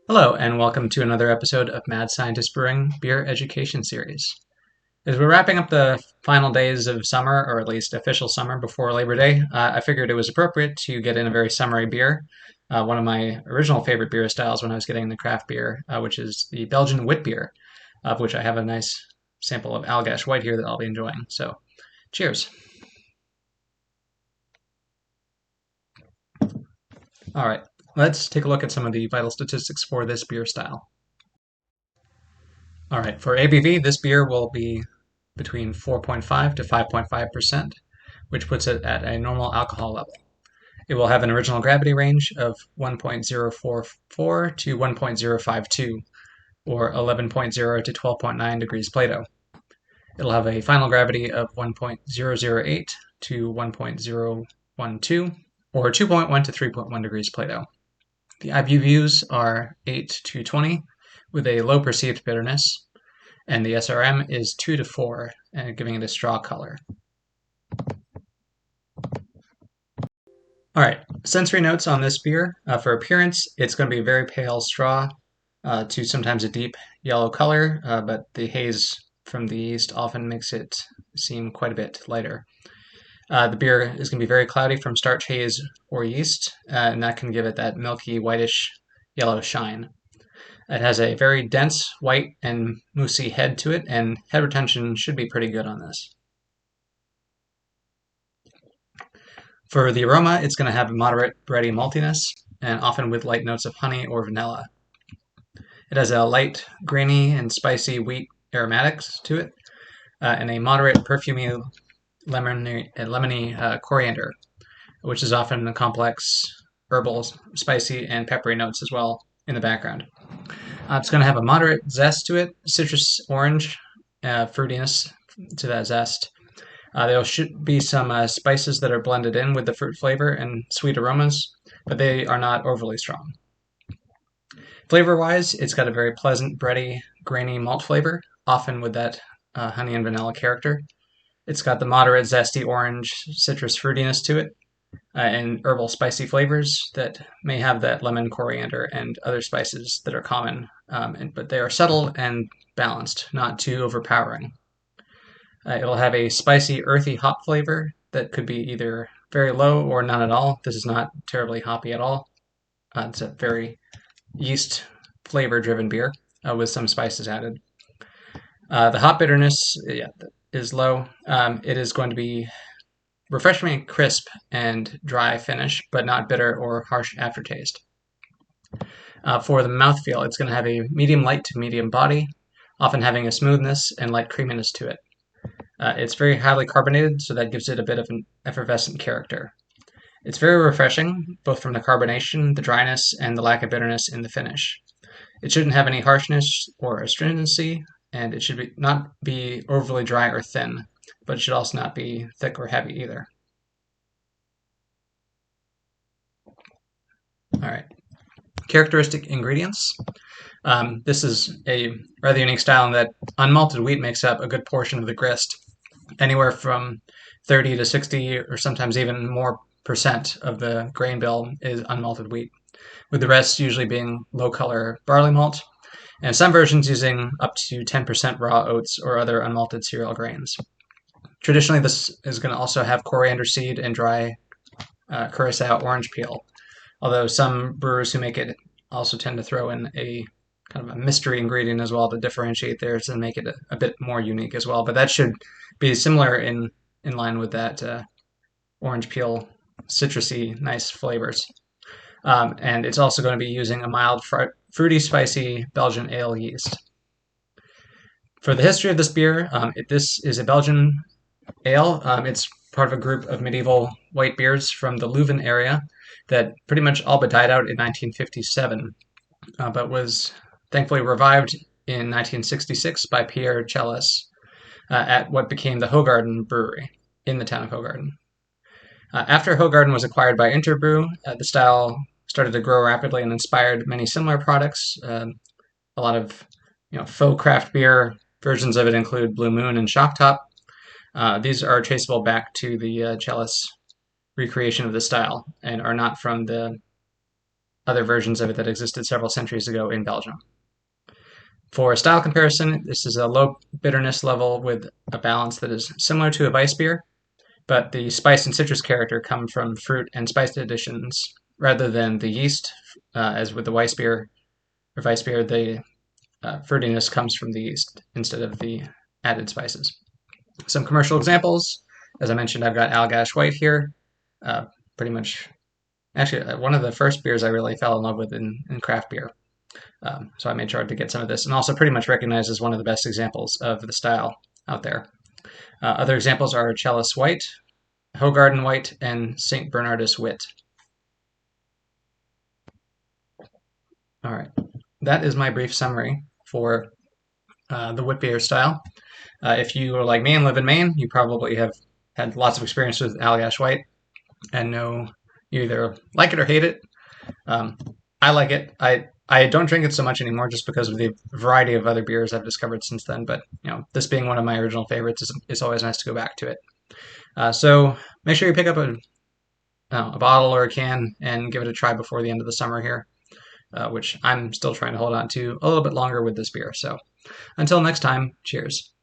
Hello, and welcome to another episode of Mad Scientist Brewing Beer Education Series. As we're wrapping up the final days of summer, or at least official summer before Labor Day, I figured it was appropriate to get in a very summery beer. One of my original favorite beer styles when I was getting into craft beer, which is the Belgian Witbier, of which I have a nice sample of Allgash White here that I'll be enjoying. So, cheers. All right, let's take a look at some of the vital statistics for this beer style. All right, for ABV, this beer will be between 4.5 to 5.5%, which puts it at a normal alcohol level. It will have an original gravity range of 1.044 to 1.052, or 11.0 to 12.9 degrees Plato. It'll have a final gravity of 1.008 to 1.012, or 2.1 to 3.1 degrees Plato. The IBUs are 8 to 20, with a low perceived bitterness, and the SRM is 2 to 4, and giving it a straw color. All right, sensory notes on this beer. For appearance, it's going to be a very pale straw to sometimes a deep yellow color, but the haze from the yeast often makes it seem quite a bit lighter. The beer is going to be very cloudy from starch, haze, or yeast, and that can give it that milky, whitish, yellow shine. It has a very dense, white, and moussey head to it, and head retention should be pretty good on this. For the aroma, it's going to have a moderate bready maltiness, and often with light notes of honey or vanilla. It has a light, grainy, and spicy wheat aromatics to it, and a moderate perfumy lemony coriander, which is often a complex herbal, spicy, and peppery notes as well in the background. It's going to have a moderate zest to it, citrus orange, fruitiness to that zest. There should be some spices that are blended in with the fruit flavor and sweet aromas, but they are not overly strong. Flavor-wise, it's got a very pleasant, bready, grainy malt flavor, often with that honey and vanilla character. It's got the moderate, zesty orange, citrus fruitiness to it, and herbal spicy flavors that may have that lemon, coriander, and other spices that are common, but they are subtle and balanced, not too overpowering. It'll have a spicy, earthy hop flavor that could be either very low or none at all. This is not terribly hoppy at all. It's a very yeast flavor driven beer with some spices added. The hop bitterness is low. It is going to be refreshingly crisp and dry finish, but not bitter or harsh aftertaste. For the mouthfeel, it's going to have a medium light to medium body, often having a smoothness and light creaminess to it. It's very highly carbonated, so that gives it a bit of an effervescent character. It's very refreshing, both from the carbonation, the dryness, and the lack of bitterness in the finish. It shouldn't have any harshness or astringency, and it should not be overly dry or thin, but it should also not be thick or heavy either. All right. Characteristic ingredients. This is a rather unique style in that unmalted wheat makes up a good portion of the grist, anywhere from 30 to 60 or sometimes even more percent of the grain bill is unmalted wheat, with the rest usually being low color barley malt, and some versions using up to 10% raw oats or other unmalted cereal grains. Traditionally, this is going to also have coriander seed and dry curacao orange peel, although some brewers who make it also tend to throw in a kind of a mystery ingredient as well to differentiate theirs and make it a bit more unique as well. But that should be similar in line with that orange peel, citrusy, nice flavors. And it's also going to be using a mild, fruity, spicy Belgian ale yeast. For the history of this beer, this is a Belgian ale. It's part of a group of medieval white beers from the Leuven area that pretty much all but died out in 1957, but was thankfully revived in 1966 by Pierre Chelles at what became the Hoegaarden Brewery in the town of Hoegaarden. After Hoegaarden was acquired by Interbrew, the style started to grow rapidly and inspired many similar products. A lot of faux craft beer versions of it include Blue Moon and Shock Top. These are traceable back to the Chelles recreation of the style and are not from the other versions of it that existed several centuries ago in Belgium. For style comparison, this is a low bitterness level with a balance that is similar to a Weissbier, but the spice and citrus character come from fruit and spice additions rather than the yeast, as with the Weissbier or Weissbier, the fruitiness comes from the yeast instead of the added spices. Some commercial examples. As I mentioned, I've got Allagash White here. Pretty much, actually, one of the first beers I really fell in love with in craft beer. So I made sure to get some of this, and also pretty much recognized as one of the best examples of the style out there. Other examples are Chalice White, Hogarden White, and St. Bernardus Wit. All right, that is my brief summary for the Witbier style. If you are like me and live in Maine, you probably have had lots of experience with Allagash White and know you either like it or hate it. I like it. I don't drink it so much anymore just because of the variety of other beers I've discovered since then. But this being one of my original favorites, it's always nice to go back to it. So make sure you pick up a bottle or a can and give it a try before the end of the summer here, which I'm still trying to hold on to a little bit longer with this beer. So until next time, cheers.